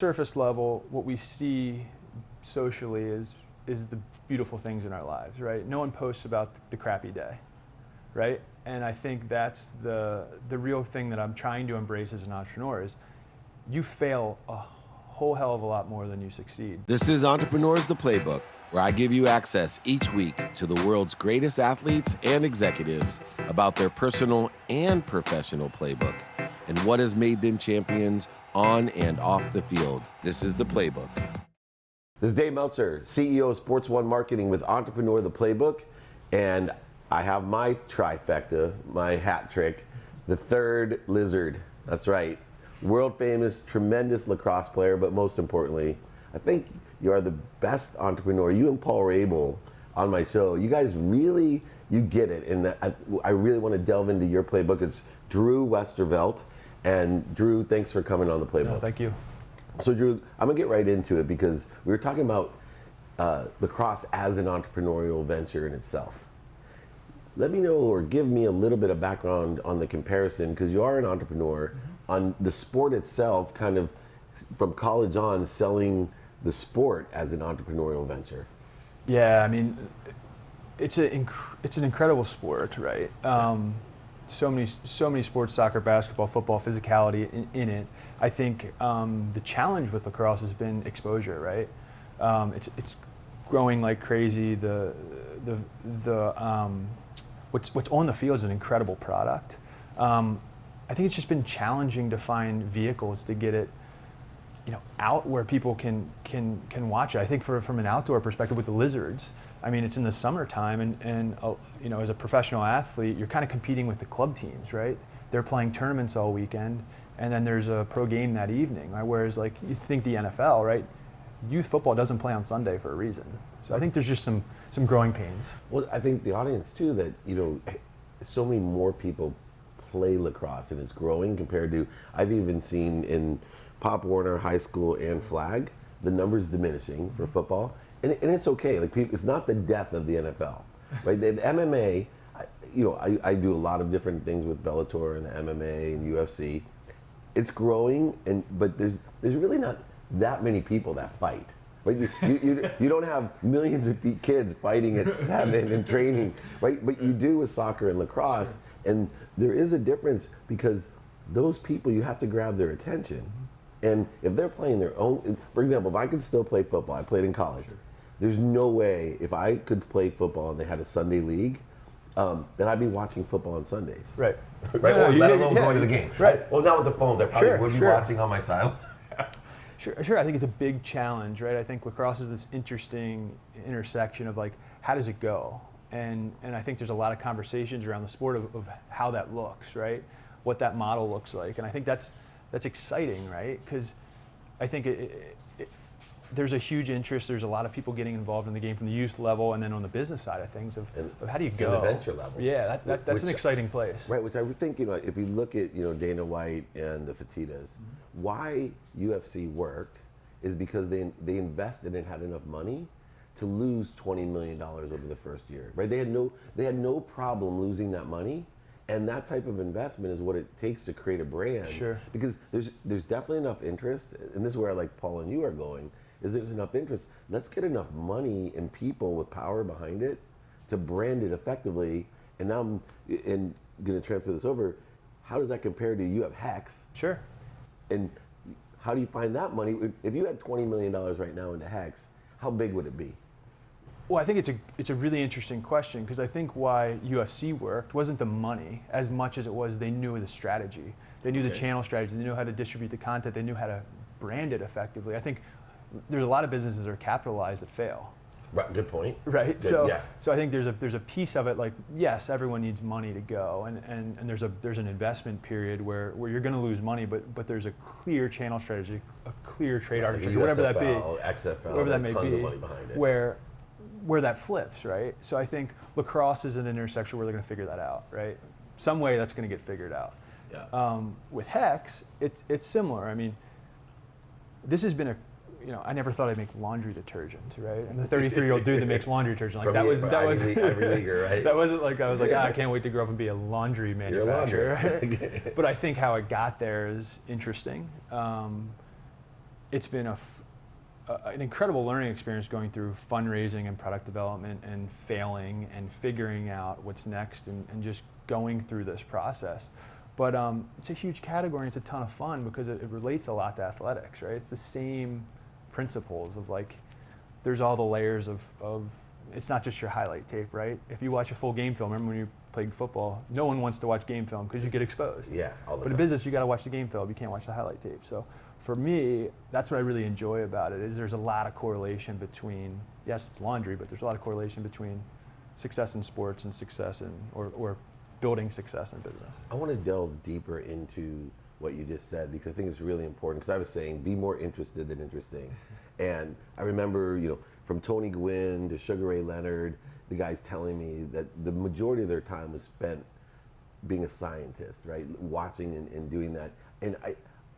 surface level, what we see socially is the beautiful things in our lives, right? No one posts about the crappy day, right? And I think that's the real thing that I'm trying to embrace as an entrepreneur is you fail a whole hell of a lot more than you succeed. This is Entrepreneurs the Playbook, where I give you access each week to the world's greatest athletes and executives about their personal and professional playbook and what has made them champions on and off the field. This is the Playbook. This is Dave Meltzer, CEO of Sports One Marketing with Entrepreneur the Playbook, and I have my trifecta, my hat trick, the third lizard. That's right. World famous, tremendous lacrosse player, but most importantly, I think you are the best entrepreneur. You and Paul Rabel on my show, you guys really, you get it. And I really want to delve into your playbook. It's Drew Westervelt. And Drew, thanks for coming on the playbook. No, thank you. So Drew, I'm gonna get right into it because we were talking about lacrosse as an entrepreneurial venture in itself. Let me know or give me a little bit of background on the comparison, because you are an entrepreneur on the sport itself, kind of from college on, selling the sport as an entrepreneurial venture. Yeah, I mean, it's an incredible sport, right? So many sports, soccer, basketball, football, physicality in it. I think the challenge with lacrosse has been exposure, right? It's growing like crazy. What's on the field is an incredible product. I think it's just been challenging to find vehicles to get it, out where people can watch it. I think from an outdoor perspective with the lizards, I mean, it's in the summertime, and as a professional athlete, you're kind of competing with the club teams, right? They're playing tournaments all weekend, and then there's a pro game that evening, right? Whereas, like, you think the NFL, right? Youth football doesn't play on Sunday for a reason. So I think there's just some growing pains. Well, I think the audience too, that, so many more people play lacrosse, and it's growing compared to, I've even seen in Pop Warner High School and Flag, the numbers diminishing for football. And it's okay. Like, it's not the death of the NFL, right? The MMA, I do a lot of different things with Bellator and the MMA and UFC. It's growing, but there's really not that many people that fight. Right? You don't have millions of kids fighting at 7 and training, right? But you do with soccer and lacrosse, and there is a difference because those people, you have to grab their attention. And if they're playing their own, for example, if I could still play football, I played in college. There's no way, if I could play football and they had a Sunday league, then I'd be watching football on Sundays. Right. Right. Or let alone going to the game. Right. Well, not with the phones. I probably would be watching on my sideline. Sure. I think it's a big challenge, right? I think lacrosse is this interesting intersection of, like, how does it go? And I think there's a lot of conversations around the sport of how that looks, right? What that model looks like. And I think that's exciting, right? Because I think there's a huge interest. There's a lot of people getting involved in the game from the youth level, and then on the business side of things of how do you go? And the venture level. Yeah, that's an exciting place. Right, which I would think, if you look at, Dana White and the Fertittas, why UFC worked is because they invested and had enough money to lose $20 million over the first year, right? They had no problem losing that money. And that type of investment is what it takes to create a brand. Sure. Because there's definitely enough interest, and this is where I like Paul and you are going, is there's enough interest. Let's get enough money and people with power behind it to brand it effectively. And now I'm going to transfer this over. How does that compare to, you have Hex? Sure. And how do you find that money? If you had $20 million right now into Hex, how big would it be? Well, I think it's a really interesting question, because I think why UFC worked wasn't the money as much as it was they knew the strategy. They knew the channel strategy. They knew how to distribute the content. They knew how to brand it effectively. I think there's a lot of businesses that are capitalized that fail. Right, good point. Right. So I think there's a piece of it, like, yes, everyone needs money to go, and there's an investment period where you're going to lose money, but there's a clear channel strategy, a clear trade architecture, whatever that be, XFL, whatever that may tons be, of money behind it. Where that flips, right? So I think lacrosse is an intersection where they're going to figure that out, right? Some way that's going to get figured out. Yeah. With Hex, it's similar. I mean, this has been I never thought I'd make laundry detergent, right? And the 33-year-old dude that makes laundry detergent, like, that was Ivy Leaguer, right? That wasn't like I was like, I can't wait to grow up and be a laundry manufacturer. Right? But I think how it got there is interesting. it's been an incredible learning experience going through fundraising and product development and failing and figuring out what's next and just going through this process. But it's a huge category and it's a ton of fun because it relates a lot to athletics, right? It's the same principles of like, there's all the layers of it's not just your highlight tape, right? If you watch a full game film, remember when you played football, no one wants to watch game film because you get exposed. Yeah, all the But in time. business, you got to watch the game film. You can't watch the highlight tape. So for me, that's what I really enjoy about it. Is there's a lot of correlation between, yes, it's laundry, but there's a lot of correlation between success in sports and success in or building success in business. I want to delve deeper into what you just said because I think it's really important. Because I was saying, be more interested than interesting. And I remember, from Tony Gwynn to Sugar Ray Leonard, the guys telling me that the majority of their time was spent being a scientist, right? Watching and doing that. And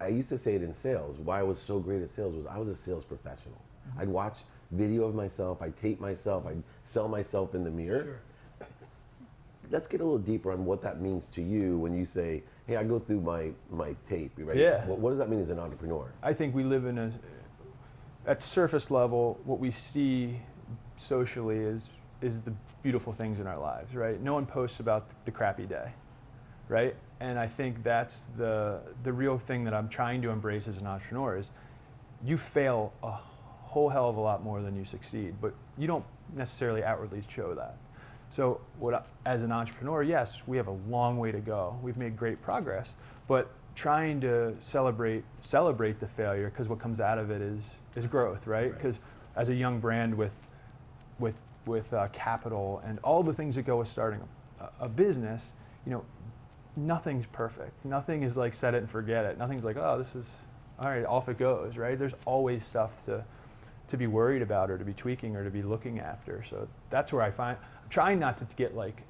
I used to say it in sales. Why I was so great at sales was I was a sales professional. I'd watch video of myself, I'd tape myself, I'd sell myself in the mirror. Sure. Let's get a little deeper on what that means to you when you say, hey, I go through my tape, right? Yeah. What does that mean as an entrepreneur? I think we live at surface level, what we see socially is the beautiful things in our lives, right? No one posts about the crappy day, right? And I think that's the real thing that I'm trying to embrace as an entrepreneur is you fail a whole hell of a lot more than you succeed, but you don't necessarily outwardly show that. So as an entrepreneur, yes, we have a long way to go. We've made great progress, but trying to celebrate the failure because what comes out of it is growth, right? Because as a young brand with capital and all the things that go with starting a business, nothing's perfect. Nothing is like set it and forget it. Nothing's like, oh, this is all right, off it goes, right? There's always stuff to be worried about or to be tweaking or to be looking after. So that's where I'm trying not to get like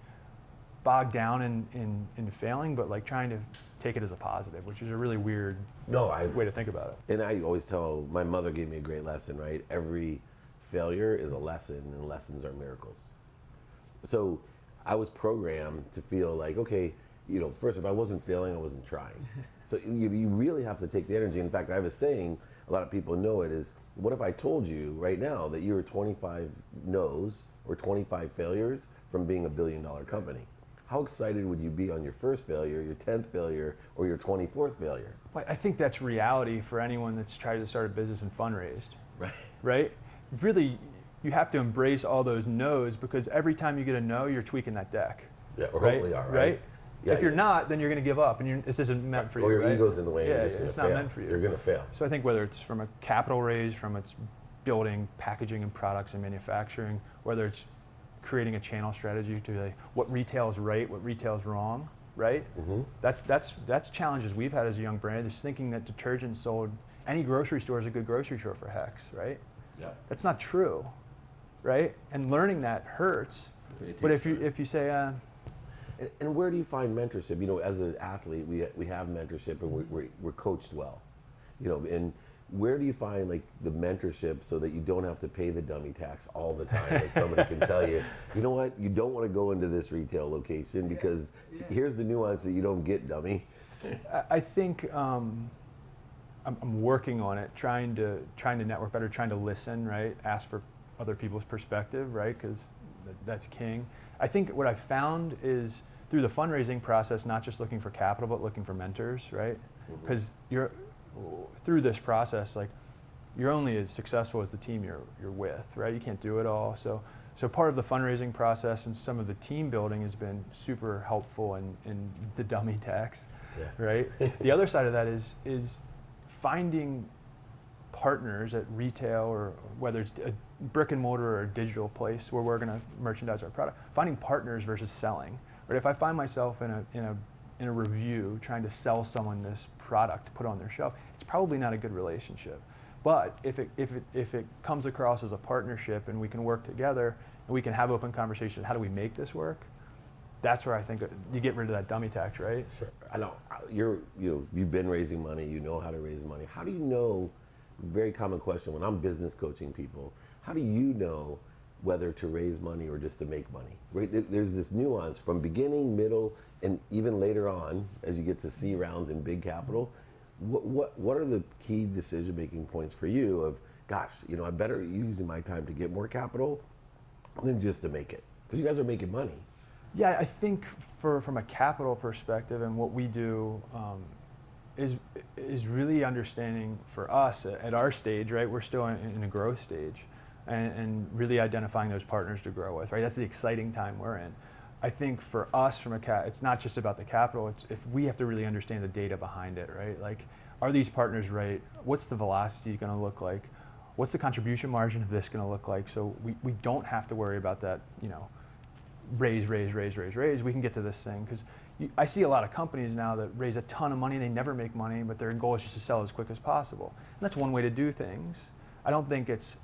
bogged down in failing, but like trying to take it as a positive, which is a really weird way to think about it. And I always tell, my mother gave me a great lesson, right? Every failure is a lesson and lessons are miracles. So I was programmed to feel like, okay, first, if I wasn't failing, I wasn't trying. So you really have to take the energy. In fact, I have a saying, a lot of people know it, is what if I told you right now that you were 25 no's or 25 failures from being $1 billion company? How excited would you be on your first failure, your 10th failure, or your 24th failure? Well, I think that's reality for anyone that's tried to start a business and fundraised. Right. Right? Really, you have to embrace all those no's because every time you get a no, you're tweaking that deck. Yeah, or right? hopefully are, right? Right? Yeah, if you're not, then you're going to give up, and this isn't meant for you. Or your right? ego's in the way. Yeah, and you're just it's gonna not fail. meant for you. You're going to fail. So I think whether it's from a capital raise, from its building, packaging, and products and manufacturing, whether it's creating a channel strategy to like, what retail is right, what retail is wrong, right? Mm-hmm. That's challenges we've had as a young brand. Is thinking that detergent sold any grocery store is a good grocery store for Hex, right? Yeah. That's not true, right? And learning that hurts. But if you say. And where do you find mentorship? As an athlete, we have mentorship and we're coached well. And where do you find like the mentorship so that you don't have to pay the dummy tax all the time? That somebody can tell you, you know what, you don't want to go into this retail location because here's the nuance that you don't get, dummy. I think I'm working on it, trying to network better, trying to listen, right? Ask for other people's perspective, right? Because that's king. I think what I've found is through the fundraising process, not just looking for capital, but looking for mentors, right? Because through this process, like you're only as successful as the team you're with, right? You can't do it all. So part of the fundraising process and some of the team building has been super helpful in the dummy tax, right? The other side of that is finding partners at retail or whether it's a brick and mortar or a digital place where we're going to merchandise our product, finding partners versus selling. Right? If I find myself in a review trying to sell someone this product to put on their shelf, it's probably not a good relationship. But if it comes across as a partnership and we can work together and we can have open conversations, how do we make this work? That's where I think you get rid of that dummy tax, right? Sure. I know you've been raising money. You know how to raise money. How do you know? Very common question when I'm business coaching people. How do you know whether to raise money or just to make money? Right? There's this nuance from beginning, middle, and even later on, as you get to C rounds in big capital. What are the key decision-making points for you of, gosh, I better using my time to get more capital than just to make it? Because you guys are making money. Yeah, I think from a capital perspective and what we do is really understanding for us at our stage, right? We're still in a growth stage, and really identifying those partners to grow with, right? That's the exciting time we're in. I think for us, it's not just about the capital. It's if we have to really understand the data behind it, right? Like, are these partners right? What's the velocity going to look like? What's the contribution margin of this going to look like? So we don't have to worry about that, raise. We can get to this thing, because I see a lot of companies now that raise a ton of money. They never make money, but their goal is just to sell as quick as possible. And that's one way to do things. I don't think it's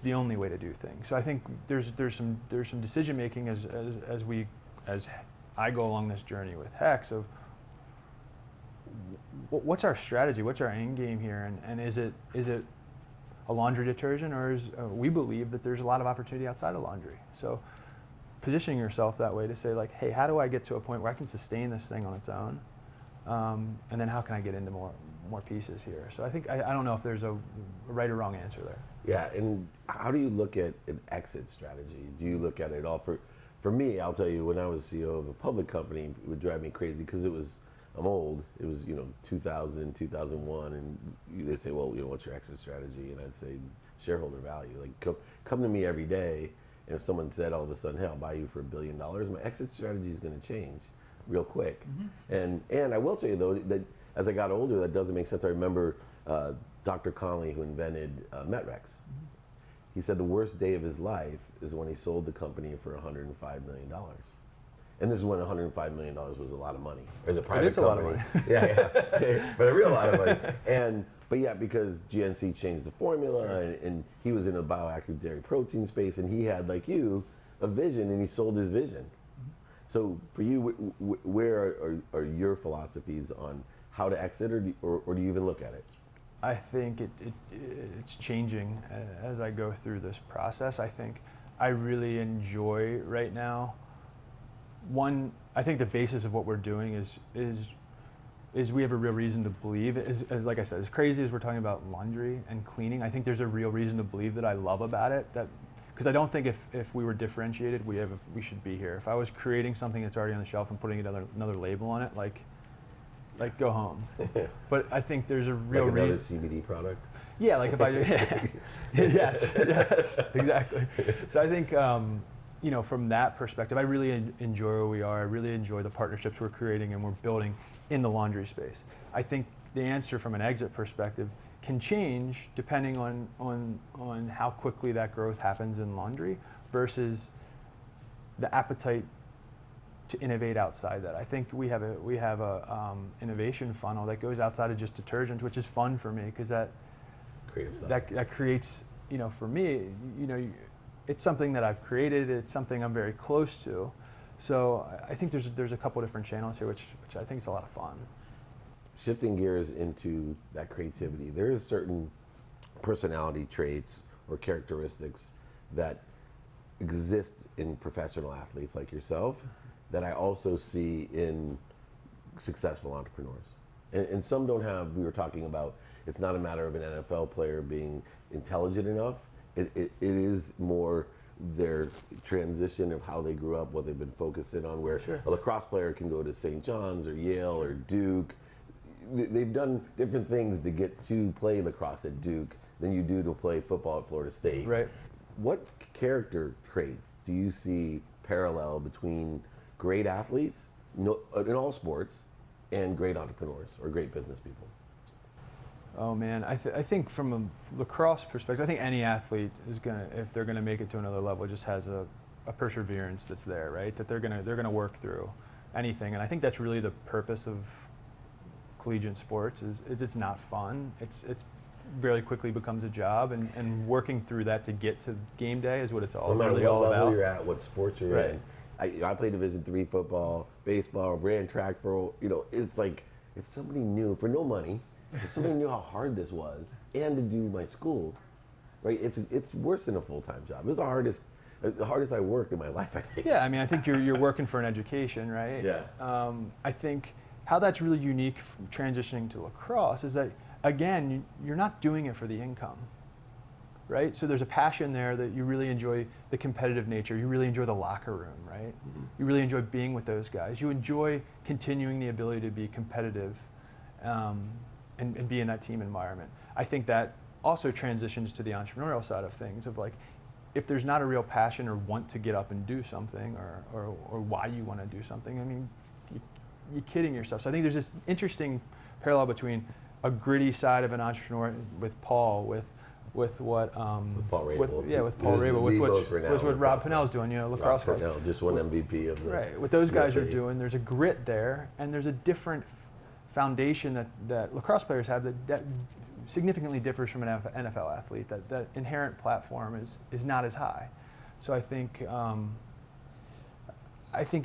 the only way to do things. So I think there's some decision making as I go along this journey with Hex of what's our strategy, what's our end game here, and is it a laundry detergent, or we believe that there's a lot of opportunity outside of laundry. So positioning yourself that way to say, like, hey, how do I get to a point where I can sustain this thing on its own, and then how can I get into more pieces here? So I think I don't know if there's a right or wrong answer there. Yeah, and how do you look at an exit strategy? Do you look at it all? For me, I'll tell you, when I was CEO of a public company, it would drive me crazy because I'm old. It was 2000, 2001, and they'd say, well, what's your exit strategy? And I'd say shareholder value. Like, come to me every day, and if someone said all of a sudden, hey, I'll buy you for $1 billion, my exit strategy is going to change real quick. Mm-hmm. And I will tell you though that as I got older, that doesn't make sense. I remember Dr. Conley, who invented Metrex. Mm-hmm. He said the worst day of his life is when he sold the company for $105 million. And this is when $105 million was a lot of money. As a private company. A lot of money. Yeah. But a real lot of money. But yeah, because GNC changed the formula, and he was in a bioactive dairy protein space, and he had, like you, a vision, and he sold his vision. Mm-hmm. So for you, where are your philosophies on how to exit, or do you even look at it? I think it's changing as I go through this process. I think I really enjoy right now. One, I think the basis of what we're doing is we have a real reason to believe, as like I said, as crazy as we're talking about laundry and cleaning, I think there's a real reason to believe that I love about it, because I don't think if we were differentiated, we should be here. If I was creating something that's already on the shelf and putting another label on it, like go home. But I think there's a real like another CBD product? Yeah, like if I yes, exactly. So I think from that perspective, I really enjoy where we are. I really enjoy the partnerships we're creating and we're building in the laundry space. I think the answer from an exit perspective can change depending on how quickly that growth happens in laundry versus the appetite to innovate outside that. I think we have a innovation funnel that goes outside of just detergents, which is fun for me because that creates, for me, it's something that I've created. It's something I'm very close to. So I think there's a couple different channels here, which I think is a lot of fun. Shifting gears into that creativity, there is certain personality traits or characteristics that exist in professional athletes like yourself that I also see in successful entrepreneurs. And some don't have, we were talking about, it's not a matter of an NFL player being intelligent enough. It is more their transition of how they grew up, what they've been focusing on, where sure. A lacrosse player can go to St. John's or Yale or Duke. They've done different things to get to play lacrosse at Duke than you do to play football at Florida State. Right. What character traits do you see parallel between great athletes in all sports and great entrepreneurs or great business people? Oh man, I think from a lacrosse perspective, I think any athlete is gonna, if they're gonna make it to another level, just has a perseverance that's there, right? That they're gonna work through anything, and I think that's really the purpose of collegiate sports. Is it's not fun. It's very quickly becomes a job, and working through that to get to game day is what it's all really all about. No matter what level you're at, what sports you're right. in. I played Division III football, baseball, ran track for, it's like if somebody knew for no money. If somebody knew how hard this was, and to do my school, right? It's worse than a full-time job. It was the hardest I worked in my life, I think. Yeah, I mean, I think you're working for an education, right? Yeah. I think how that's really unique transitioning to lacrosse is that, again, you're not doing it for the income, right? So there's a passion there that you really enjoy the competitive nature. You really enjoy the locker room, right? Mm-hmm. You really enjoy being with those guys. You enjoy continuing the ability to be competitive and be in that team environment. I think that also transitions to the entrepreneurial side of things of like, if there's not a real passion or want to get up and do something or why you want to do something, I mean, you're kidding yourself. So I think there's this interesting parallel between a gritty side of an entrepreneur with Paul, with what with Paul Rabel. With Paul Rabel, with what Rob Pennell's doing, lacrosse guys. Pennell, just won MVP of the right. What those guys are doing, there's a grit there, and there's a different foundation that lacrosse players have that significantly differs from an NFL athlete. That inherent platform is not as high. So I think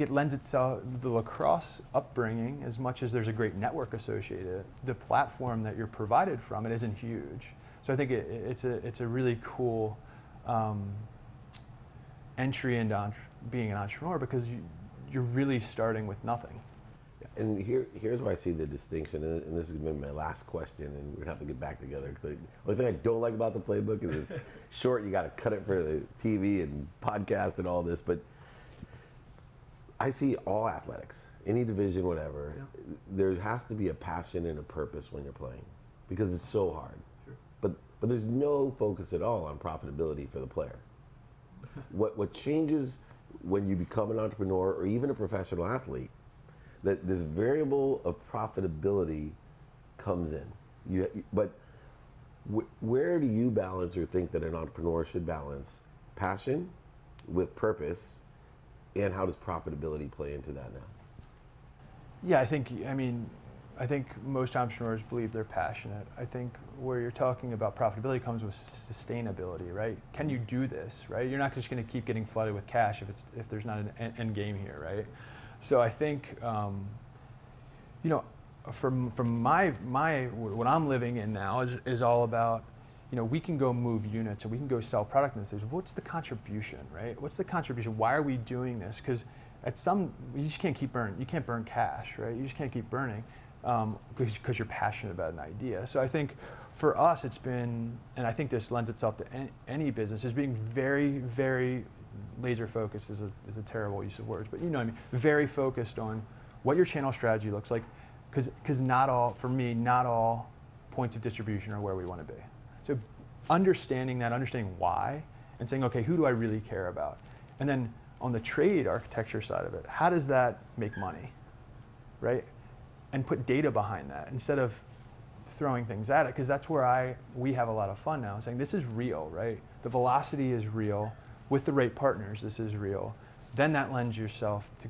it lends itself, the lacrosse upbringing, as much as there's a great network associated, the platform that you're provided from it isn't huge. So I think it's a really cool entry into being an entrepreneur, because you're really starting with nothing. And here's where I see the distinction, and this has been my last question, and we're gonna have to get back together. Because the only thing I don't like about the playbook is it's short. You got to cut it for the TV and podcast and all this. But I see all athletics, any division, whatever. Yeah. There has to be a passion and a purpose when you're playing, because it's so hard. Sure. But there's no focus at all on profitability for the player. What changes when you become an entrepreneur or even a professional athlete? That this variable of profitability comes in. But where do you balance, or think that an entrepreneur should balance passion with purpose, and how does profitability play into that now? Yeah, I think most entrepreneurs believe they're passionate. I think where you're talking about profitability comes with sustainability, right? Can you do this, right? You're not just going to keep getting flooded with cash if there's not an end game here, right? So I think, from my what I'm living in now is all about, we can go move units and we can go sell product and say, what's the contribution, right? What's the contribution? Why are we doing this? Because you just can't keep burning. You can't burn cash, right? You just can't keep burning because you're passionate about an idea. So I think for us it's been, and I think this lends itself to any business, is being very, very laser focused is a terrible use of words, but what I mean, very focused on what your channel strategy looks like, because not all points of distribution are where we want to be. So understanding why, and saying, okay, who do I really care about? And then on the trade architecture side of it, how does that make money, right? And put data behind that instead of throwing things at it, because that's where we have a lot of fun now, saying this is real, right? The velocity is real. With the right partners, this is real. Then that lends yourself to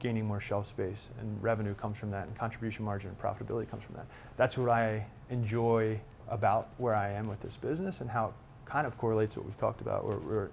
gaining more shelf space, and revenue comes from that, and contribution margin and profitability comes from that. That's what I enjoy about where I am with this business, and how it kind of correlates what we've talked about, or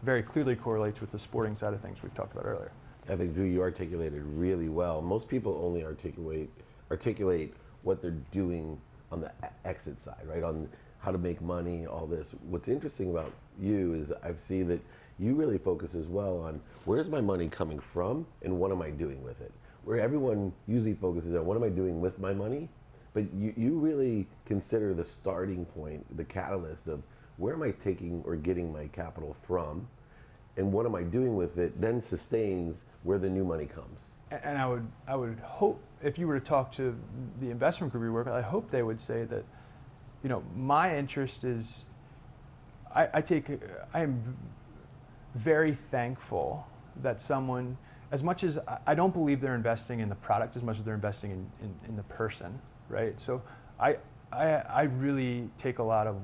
very clearly correlates with the sporting side of things we've talked about earlier. I think, Drew, you articulated really well. Most people only articulate what they're doing on the exit side, right? On how to make money, all this. What's interesting about you is I see that you really focus as well on where's my money coming from and what am I doing with it? Where everyone usually focuses on what am I doing with my money, but you really consider the starting point, the catalyst of where am I taking or getting my capital from, and what am I doing with it, then sustains where the new money comes. And I would hope, if you were to talk to the investment group you work with, I hope they would say that, my interest is, I am very thankful that someone, as much as I don't believe they're investing in the product as much as they're investing in the person, right? So I really take a lot of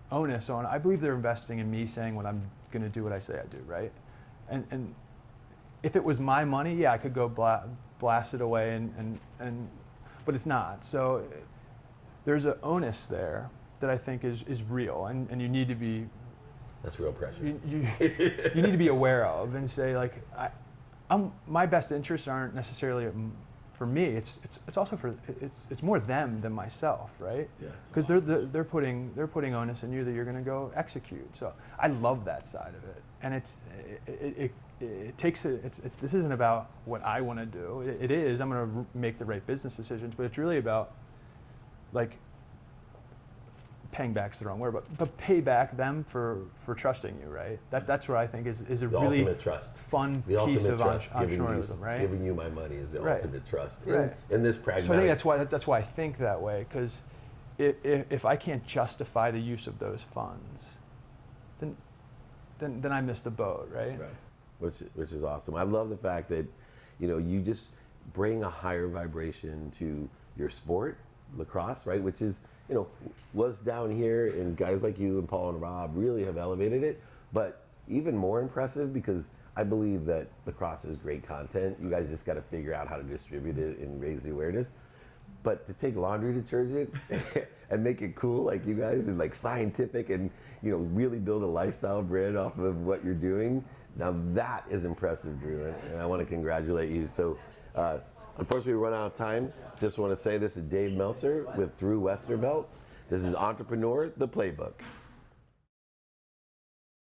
onus on, I believe they're investing in me saying when I'm going to do what I say I do, right? And if it was my money, yeah, I could go blast it away, but it's not. So there's an onus there that I think is real, and you need to be. That's real pressure. You need to be aware of and say, like, my best interests aren't necessarily for me. It's also it's more them than myself, right? Yeah. Because they're putting onus on you that you're going to go execute. So I love that side of it, and it takes this isn't about what I want to do. It is. I'm going to make the right business decisions, but it's really about like paying back's the wrong word, but pay back them for trusting you, right? That's what I think is a The really ultimate trust. fun The piece ultimate of trust, entrepreneurialism, right? Giving you my money is the Right. ultimate trust. Right. In this pragmatic. So I think that's why I think that way, because if I can't justify the use of those funds, then I miss the boat, right? Right. Which is awesome. I love the fact that, you just bring a higher vibration to your sport, lacrosse, right? Which is, was down here, and guys like you and Paul and Rob really have elevated it. But even more impressive, because I believe that lacrosse is great content. You guys just got to figure out how to distribute it and raise the awareness. But to take laundry detergent and make it cool like you guys, and like scientific, and really build a lifestyle brand off of what you're doing, now that is impressive, Drew, and I want to congratulate you. So unfortunately we run out of time. Just want to say this is Dave Meltzer with Drew Westervelt. This is Entrepreneur, the Playbook.